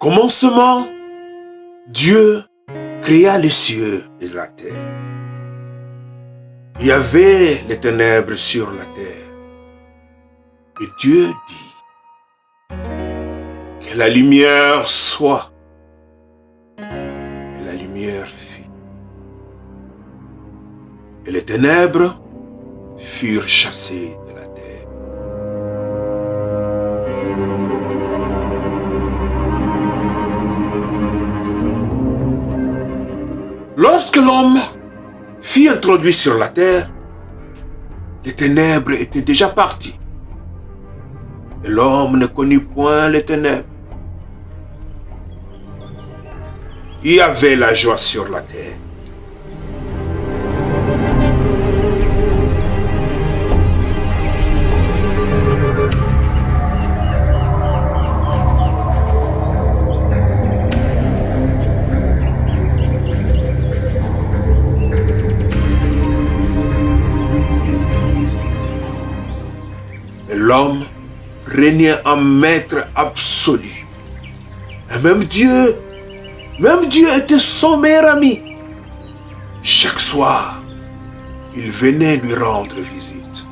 commencement, Dieu créa les cieux et la terre. Il y avait les ténèbres sur la terre. Et Dieu dit que la lumière soit. Et la lumière fit. Et les ténèbres furent chassées de la terre. Lorsque l'homme fut introduit sur la terre, les ténèbres étaient déjà parties. Et l'homme ne connut point les ténèbres. Il y avait la joie sur la terre. L'homme régnait en maître absolu. Et même Dieu était son meilleur ami. Chaque soir, il venait lui rendre visite.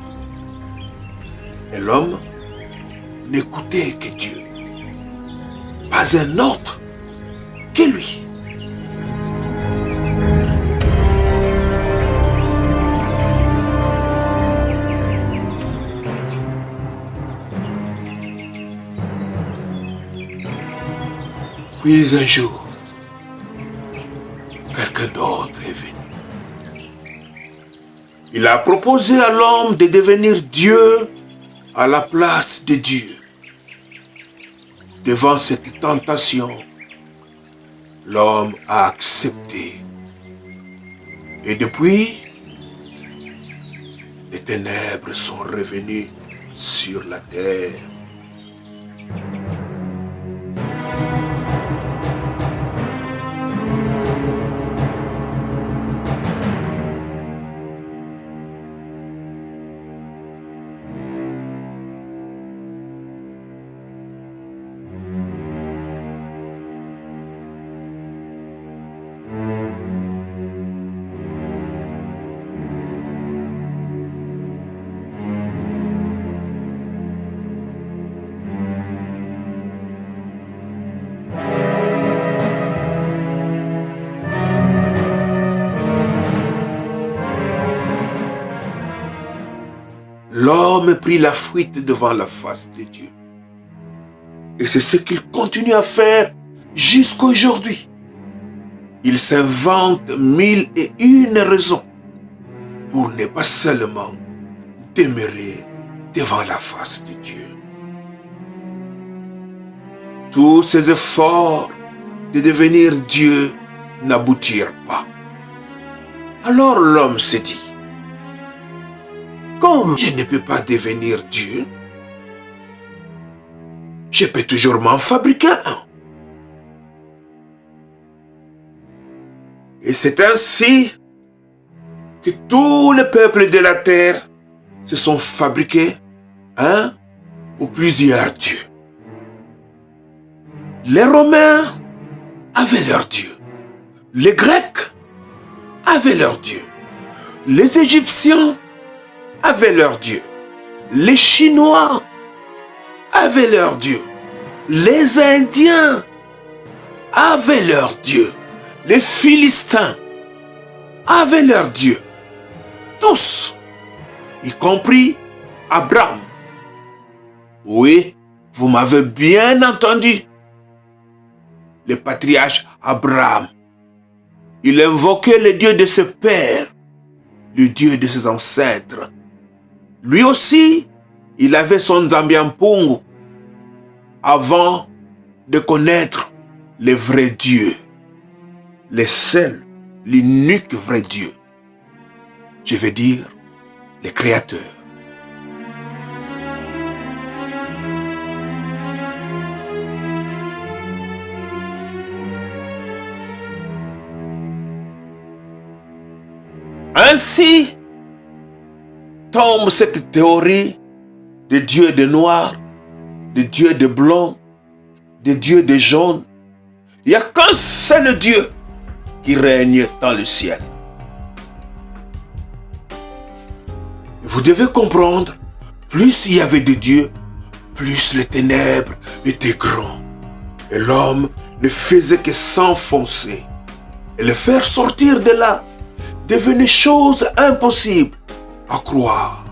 Et l'homme n'écoutait que Dieu. Pas un autre que lui. Puis un jour, quelqu'un d'autre est venu. Il a proposé à l'homme de devenir Dieu à la place de Dieu. Devant cette tentation, l'homme a accepté. Et depuis, les ténèbres sont revenues sur la terre. L'homme prit la fuite devant la face de Dieu. Et c'est ce qu'il continue à faire jusqu'à aujourd'hui. Il s'invente 1001 raisons pour ne pas seulement demeurer devant la face de Dieu. Tous ses efforts de devenir Dieu n'aboutirent pas. Alors l'homme se dit, comme je ne peux pas devenir Dieu, je peux toujours m'en fabriquer un. Et c'est ainsi que tous les peuples de la terre se sont fabriqués un ou plusieurs dieux. Les Romains avaient leur Dieu. Les Grecs avaient leur Dieu. Les Égyptiens avaient leur Dieu. Les Chinois avaient leur Dieu. Les Indiens avaient leur Dieu. Les Philistins avaient leur Dieu. Tous, y compris Abraham. Oui, vous m'avez bien entendu. Le patriarche Abraham, il invoquait le Dieu de ses pères, le Dieu de ses ancêtres. Lui aussi, il avait son Nzambiampungu avant de connaître le vrai Dieu, le seul, l'unique vrai Dieu. Je veux dire, le Créateur. Ainsi tombe cette théorie de Dieu de noir, de Dieu de blanc, de Dieu de jaune, Il n'y a qu'un seul Dieu qui règne dans le ciel. Vous devez comprendre, plus il y avait de Dieu, plus les ténèbres étaient grandes. Et l'homme ne faisait que s'enfoncer. Et le faire sortir de là devenait chose impossible à croire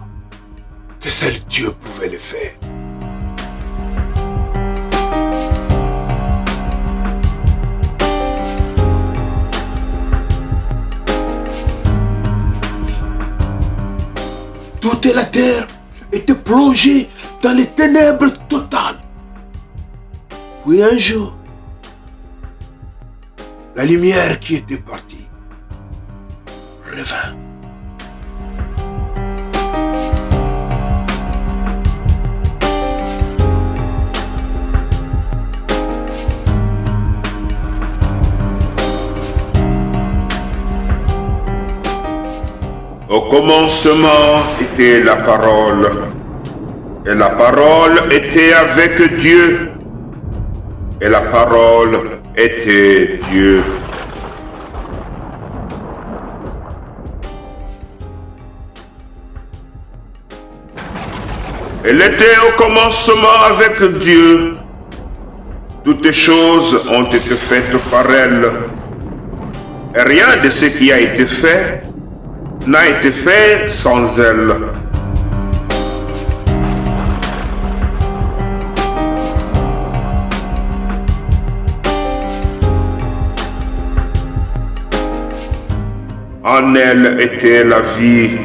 que seul Dieu pouvait le faire. Toute la terre était plongée dans les ténèbres totales. Puis un jour, la lumière qui était partie revint. Au commencement était la parole, et la parole était avec Dieu, et la parole était Dieu. Elle était au commencement avec Dieu. Toutes choses ont été faites par elle, et rien de ce qui a été fait n'a été fait sans elle. En elle était la vie.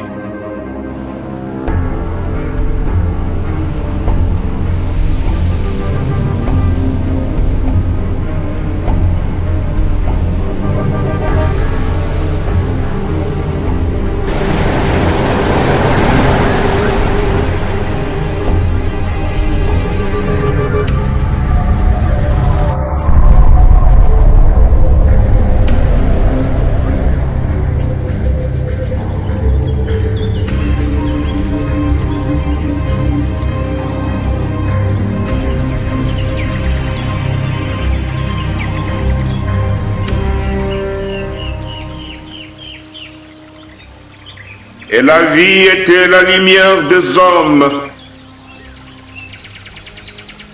Et la vie était la lumière des hommes.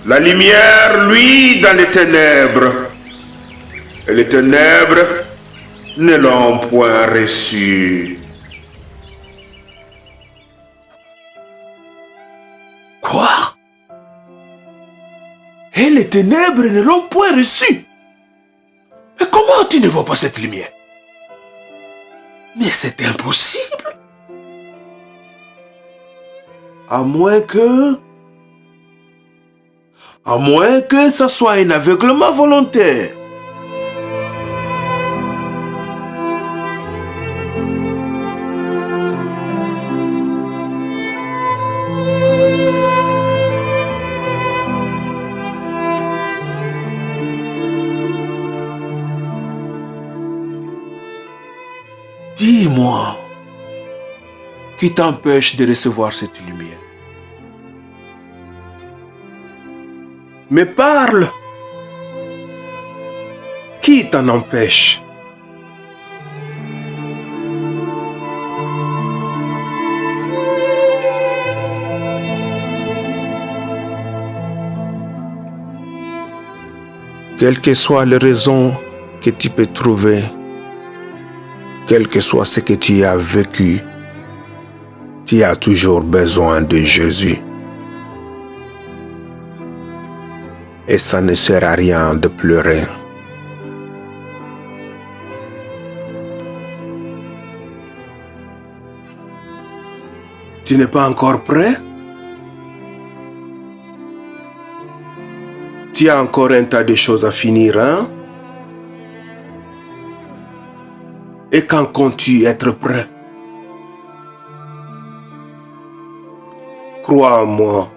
La lumière, lui, dans les ténèbres. Et les ténèbres ne l'ont point reçu. Quoi? Et les ténèbres ne l'ont point reçu. Et comment tu ne vois pas cette lumière? Mais c'est impossible. À moins que ça soit un aveuglement volontaire. Dis-moi, qui t'empêche de recevoir cette lumière? Mais parle. Qui t'en empêche? Quelle que soit les raisons que tu peux trouver, quel que soit ce que tu as vécu, tu as toujours besoin de Jésus. Et ça ne sert à rien de pleurer. Tu n'es pas encore prêt? Tu as encore un tas de choses à finir, hein? Et quand comptes-tu être prêt? Crois en moi,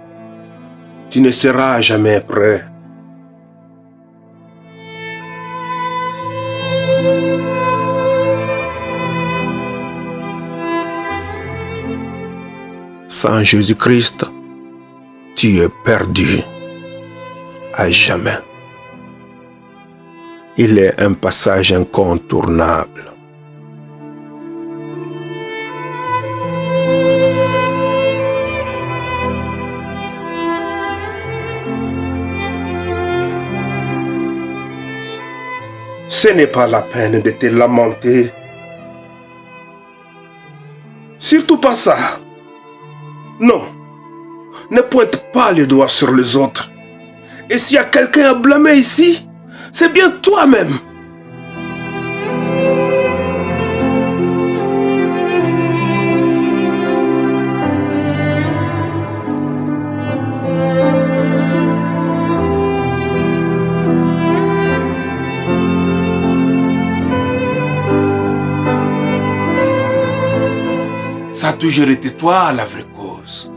tu ne seras jamais prêt. Sans Jésus-Christ, tu es perdu à jamais. Il est un passage incontournable. Ce n'est pas la peine de te lamenter. Surtout pas ça. Non. Ne pointe pas les doigts sur les autres. Et s'il y a quelqu'un à blâmer ici, c'est bien toi-même. Ça a toujours été toi la vraie cause.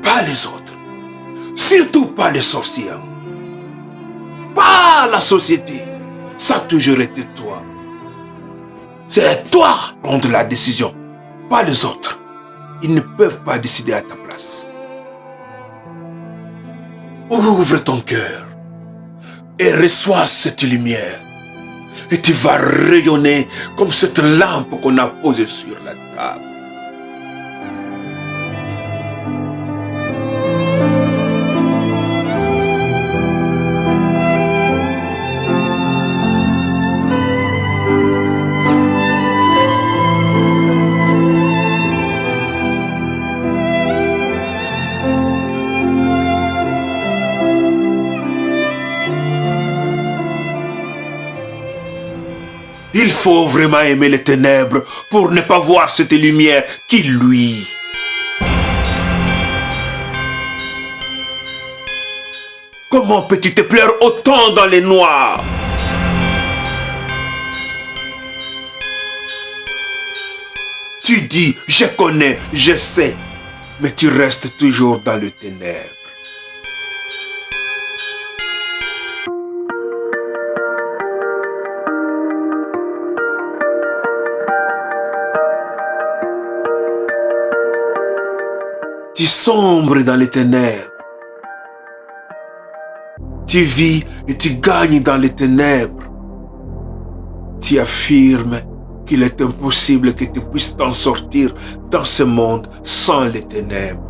Pas les autres. Surtout pas les sorciers. Pas la société. Ça a toujours été toi. C'est toi qui prends la décision. Pas les autres. Ils ne peuvent pas décider à ta place. Ouvre ton cœur et reçois cette lumière. Et tu vas rayonner comme cette lampe qu'on a posée sur la table. Il faut vraiment aimer les ténèbres pour ne pas voir cette lumière qui lui. Comment peux-tu te plaire autant dans les noirs? Tu dis, je connais, je sais, mais tu restes toujours dans les ténèbres. Tu sombres dans les ténèbres. Tu vis et tu gagnes dans les ténèbres. Tu affirmes qu'il est impossible que tu puisses t'en sortir dans ce monde sans les ténèbres.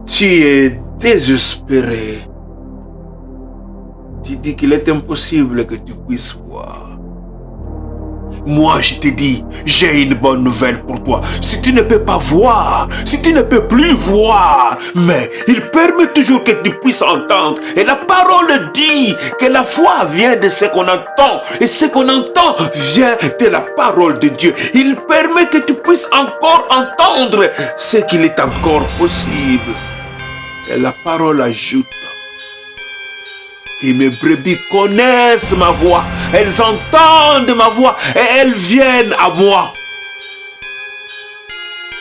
Tu es désespéré. Tu dis qu'il est impossible que tu puisses voir. Moi, je te dis, j'ai une bonne nouvelle pour toi. Si tu ne peux pas voir, si tu ne peux plus voir, mais il permet toujours que tu puisses entendre. Et la parole dit que la foi vient de ce qu'on entend. Et ce qu'on entend vient de la parole de Dieu. Il permet que tu puisses encore entendre ce qu'il est encore possible. Et la parole ajoute: et mes brebis connaissent ma voix, elles entendent ma voix et elles viennent à moi.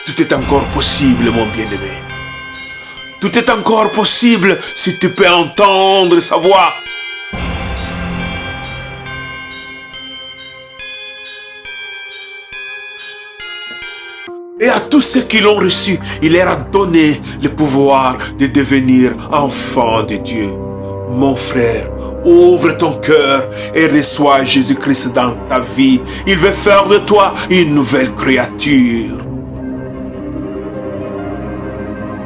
Tout est encore possible, mon bien-aimé. Tout est encore possible si tu peux entendre sa voix. Et à tous ceux qui l'ont reçu, il leur a donné le pouvoir de devenir enfants de Dieu. Mon frère, ouvre ton cœur et reçois Jésus-Christ dans ta vie. Il veut faire de toi une nouvelle créature.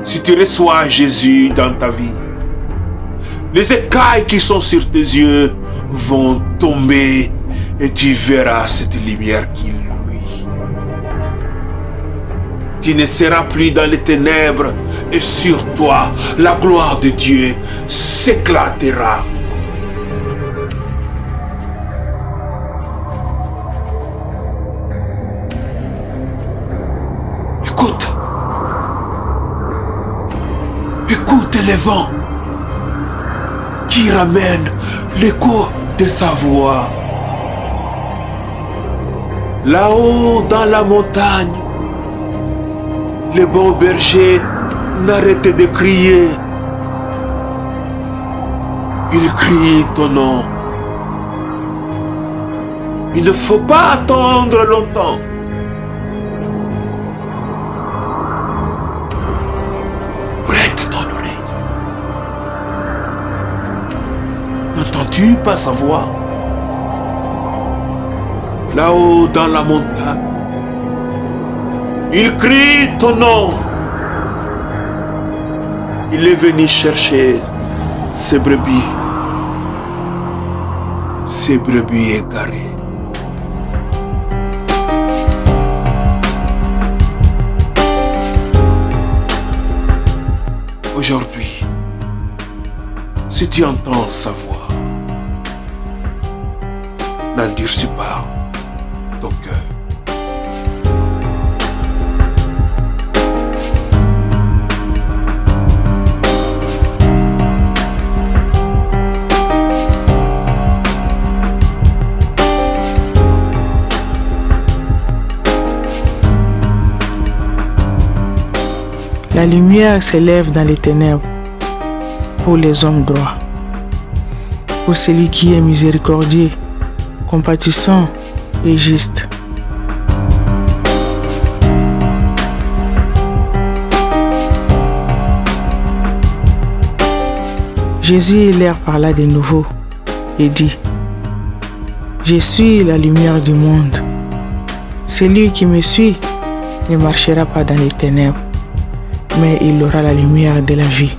Si tu reçois Jésus dans ta vie, les écailles qui sont sur tes yeux vont tomber et tu verras cette lumière qui luit. Tu ne seras plus dans les ténèbres et sur toi, la gloire de Dieu s'éclatera. Écoute. Écoute les vents qui ramènent l'écho de sa voix. Là-haut dans la montagne, les bons bergers n'arrêtent de crier. Ils crient ton nom. Il ne faut pas attendre longtemps. Prête ton oreille. pas sa voix. Là-haut dans la montagne, il crie ton nom. Il est venu chercher ses brebis égarées. Aujourd'hui, si tu entends sa voix, n'endurcis pas ton cœur. La lumière s'élève dans les ténèbres pour les hommes droits, pour celui qui est miséricordieux, compatissant et juste. Jésus leur parla de nouveau et dit: Je suis la lumière du monde. Celui qui me suit ne marchera pas dans les ténèbres, mais il aura la lumière de la vie.